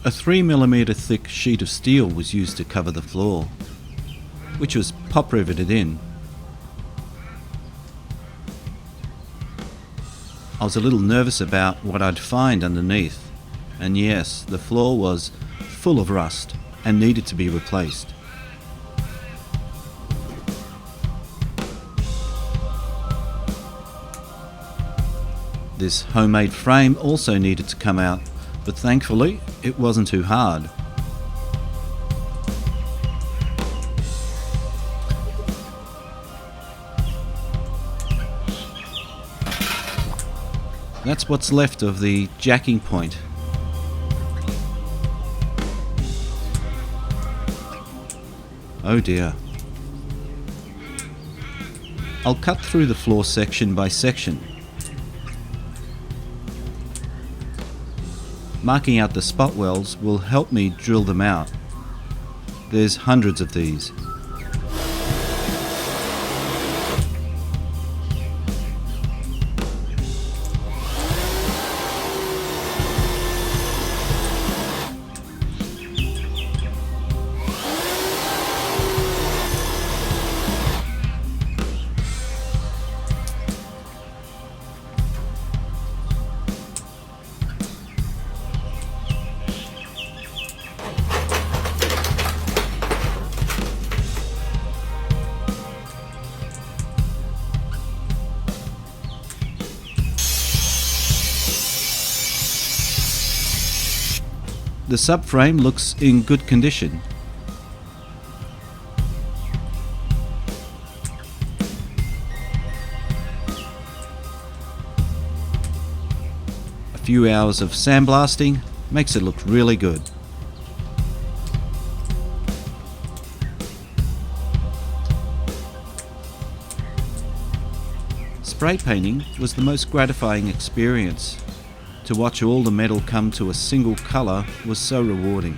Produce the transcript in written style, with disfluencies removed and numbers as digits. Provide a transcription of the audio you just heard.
A 3mm thick sheet of steel was used to cover the floor, which was pop riveted in. I was a little nervous about what I'd find underneath, and yes, the floor was full of rust and needed to be replaced. This homemade frame also needed to come out, but thankfully it wasn't too hard. That's what's left of the jacking point. Oh dear. I'll cut through the floor section by section. Marking out the spot welds will help me drill them out. There's hundreds of these. The subframe looks in good condition. A few hours of sandblasting makes it look really good. Spray painting was the most gratifying experience. To watch all the metal come to a single colour was so rewarding.